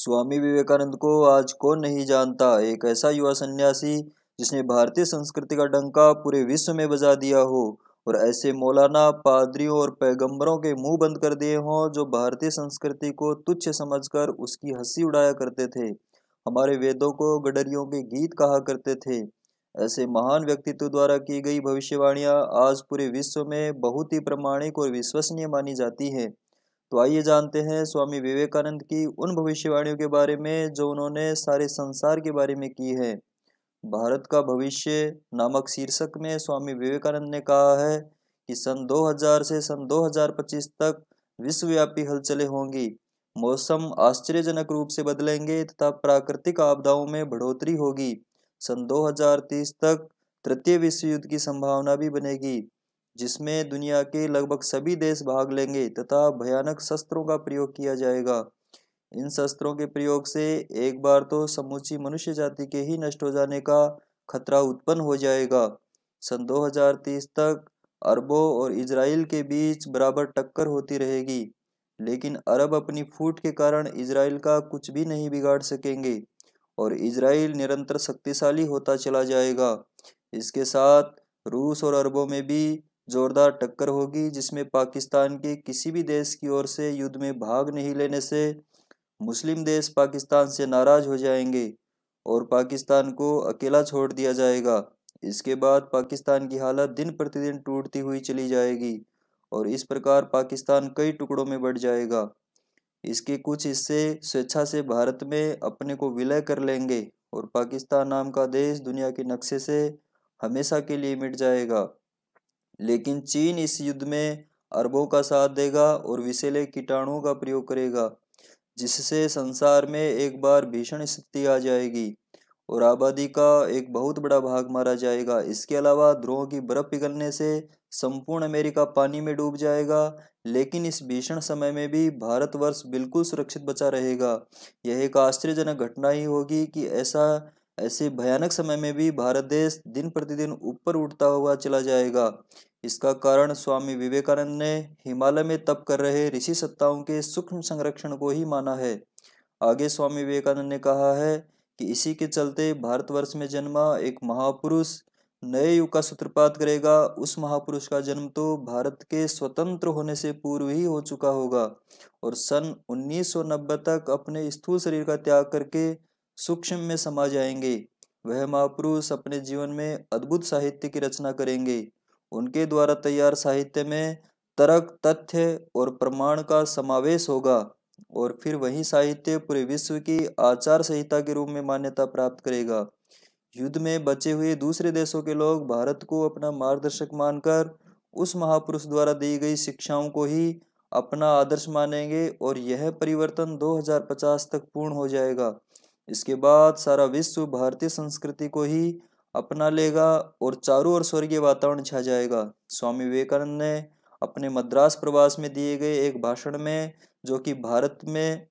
स्वामी विवेकानंद को आज कौन नहीं जानता। एक ऐसा युवा सन्यासी जिसने भारतीय संस्कृति का डंका पूरे विश्व में बजा दिया हो और ऐसे मौलाना, पादरियों और पैगंबरों के मुंह बंद कर दिए हों जो भारतीय संस्कृति को तुच्छ समझकर उसकी हंसी उड़ाया करते थे, हमारे वेदों को गडरियों के गीत कहा करते थे। ऐसे महान व्यक्तित्व द्वारा की गई भविष्यवाणियां आज पूरे विश्व में बहुत ही प्रामाणिक और विश्वसनीय मानी जाती हैं। तो आइए जानते हैं स्वामी विवेकानंद की उन भविष्यवाणियों के बारे में जो उन्होंने सारे संसार के बारे में की है। भारत का भविष्य नामक शीर्षक में स्वामी विवेकानंद ने कहा है कि सन 2000 से सन 2025 तक विश्वव्यापी हलचलें होंगी। मौसम आश्चर्यजनक रूप से बदलेंगे तथा प्राकृतिक आपदाओं में बढ़ोतरी होगी। सन 2030 तक तृतीय विश्व युद्ध की संभावना भी बनेगी, जिसमें दुनिया के लगभग सभी देश भाग लेंगे तथा भयानक शस्त्रों का प्रयोग किया जाएगा। इन शस्त्रों के प्रयोग से एक बार तो समूची मनुष्य जाति के ही नष्ट हो जाने का खतरा उत्पन्न हो जाएगा। सन 2030 तक अरबों और इजराइल के बीच बराबर टक्कर होती रहेगी, लेकिन अरब अपनी फूट के कारण इजराइल का कुछ भी नहीं बिगाड़ सकेंगे और इजराइल निरंतर शक्तिशाली होता चला जाएगा। इसके साथ रूस और अरबों में भी जोरदार टक्कर होगी, जिसमें पाकिस्तान के किसी भी देश की ओर से युद्ध में भाग नहीं लेने से मुस्लिम देश पाकिस्तान से नाराज हो जाएंगे और पाकिस्तान को अकेला छोड़ दिया जाएगा। इसके बाद पाकिस्तान की हालत दिन प्रतिदिन टूटती हुई चली जाएगी और इस प्रकार पाकिस्तान कई टुकड़ों में बढ़ जाएगा। इसके कुछ हिस्से स्वेच्छा से भारत में अपने को विलय कर लेंगे और पाकिस्तान नाम का देश दुनिया के नक्शे से हमेशा के लिए मिट जाएगा। लेकिन चीन इस युद्ध में अरबों का साथ देगा और विषैले कीटाणुओं का प्रयोग करेगा, जिससे संसार में एक बार भीषण स्थिति आ जाएगी और आबादी का एक बहुत बड़ा भाग मारा जाएगा। इसके अलावा ध्रुवों की बर्फ पिघलने से संपूर्ण अमेरिका पानी में डूब जाएगा, लेकिन इस भीषण समय में भी भारतवर्ष बिल्कुल सुरक्षित बचा रहेगा। यह एक आश्चर्यजनक घटना ही होगी कि ऐसे भयानक समय में भी भारत देश दिन प्रतिदिन ऊपर उठता हुआ चला जाएगा। इसका कारण स्वामी विवेकानंद ने हिमालय में तप कर रहे ऋषि सत्ताओं के सूक्ष्म संरक्षण को ही माना है। आगे स्वामी विवेकानंद ने कहा है कि इसी के चलते भारतवर्ष में जन्मा एक महापुरुष नए युग का सूत्रपात करेगा। उस महापुरुष का जन्म तो भारत के स्वतंत्र होने से पूर्व ही हो चुका होगा और सन 1990 तक अपने स्थूल शरीर का त्याग करके सूक्ष्म में समा जाएंगे। वह महापुरुष अपने जीवन में अद्भुत साहित्य की रचना करेंगे। उनके द्वारा तैयार साहित्य में तर्क, तथ्य और प्रमाण का समावेश होगा और फिर वही साहित्य पूरे विश्व की आचार संहिता के रूप में मान्यता प्राप्त करेगा। युद्ध में बचे हुए दूसरे देशों के लोग भारत को अपना मार्गदर्शक मानकर उस महापुरुष द्वारा दी गई शिक्षाओं को ही अपना आदर्श मानेंगे और यह परिवर्तन 2050 तक पूर्ण हो जाएगा। इसके बाद सारा विश्व भारतीय संस्कृति को ही अपना लेगा और चारों ओर स्वर्गीय वातावरण छा जाएगा। स्वामी विवेकानंद ने अपने मद्रास प्रवास में दिए गए एक भाषण में, जो कि भारत में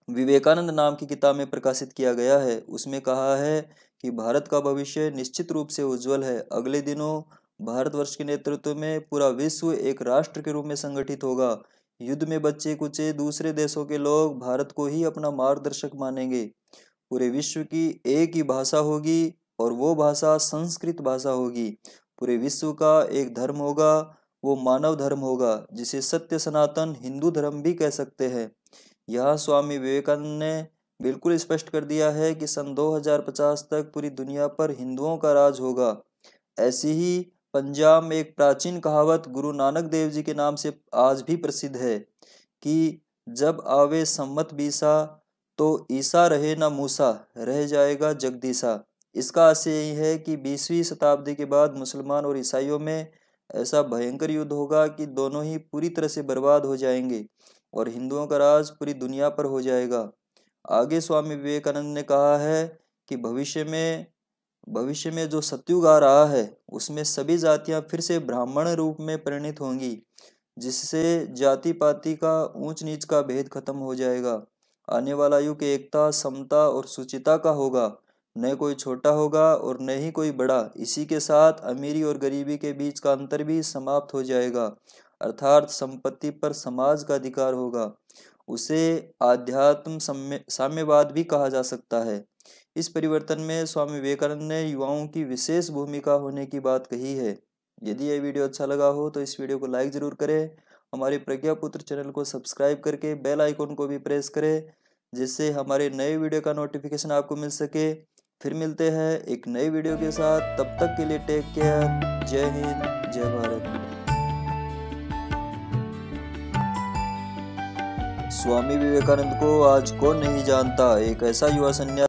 विवेकानंद नाम की किताब में प्रकाशित किया गया है, उसमें कहा है कि भारत का भविष्य निश्चित रूप से उज्जवल है। अगले दिनों भारतवर्ष के नेतृत्व में पूरा विश्व एक राष्ट्र के रूप में संगठित होगा। युद्ध में बचे कुचे दूसरे देशों के लोग भारत को ही अपना मार्गदर्शक मानेंगे। पूरे विश्व की एक ही भाषा होगी और वो भाषा संस्कृत भाषा होगी। पूरे विश्व का एक धर्म होगा, वो मानव धर्म होगा, जिसे सत्य सनातन हिंदू धर्म भी कह सकते हैं। यह स्वामी विवेकानंद ने बिल्कुल स्पष्ट कर दिया है कि सन 2050 तक पूरी दुनिया पर हिंदुओं का राज होगा। ऐसी ही पंजाब में एक प्राचीन कहावत गुरु नानक देव जी के नाम से आज भी प्रसिद्ध है कि जब आवे सम्मत बीसा तो ईसा रहे ना मूसा, रह जाएगा जगदीसा। इसका आशय यही है कि 20वीं शताब्दी के बाद मुसलमान और ईसाइयों में ऐसा भयंकर युद्ध होगा कि दोनों ही पूरी तरह से बर्बाद हो जाएंगे और हिंदुओं का राज पूरी दुनिया पर हो जाएगा। आगे स्वामी विवेकानंद ने कहा है कि भविष्य में जो सतयुग आ रहा है उसमें सभी जातियां फिर से ब्राह्मण रूप में परिणित होंगी, जिससे जाति पाति का ऊंच नीच का भेद खत्म हो जाएगा। आने वाला युग एकता, समता और सुचिता का होगा। न कोई छोटा होगा और न ही कोई बड़ा। इसी के साथ अमीरी और गरीबी के बीच का अंतर भी समाप्त हो जाएगा, अर्थात संपत्ति पर समाज का अधिकार होगा उसे आध्यात्म साम्यवाद भी कहा जा सकता है। इस परिवर्तन में स्वामी विवेकानंद ने युवाओं की विशेष भूमिका होने की बात कही है। यदि यह वीडियो अच्छा लगा हो तो इस वीडियो को लाइक जरूर करें। हमारे प्रज्ञापुत्र चैनल को सब्सक्राइब करके बेल आइकन को भी प्रेस करें, जिससे हमारे नए वीडियो का नोटिफिकेशन आपको मिल सके। फिर मिलते हैं एक नए वीडियो के साथ, तब तक के लिए टेक केयर। जय हिंद, जय भारत। स्वामी विवेकानंद को आज कौन नहीं जानता, एक ऐसा युवा संन्यासी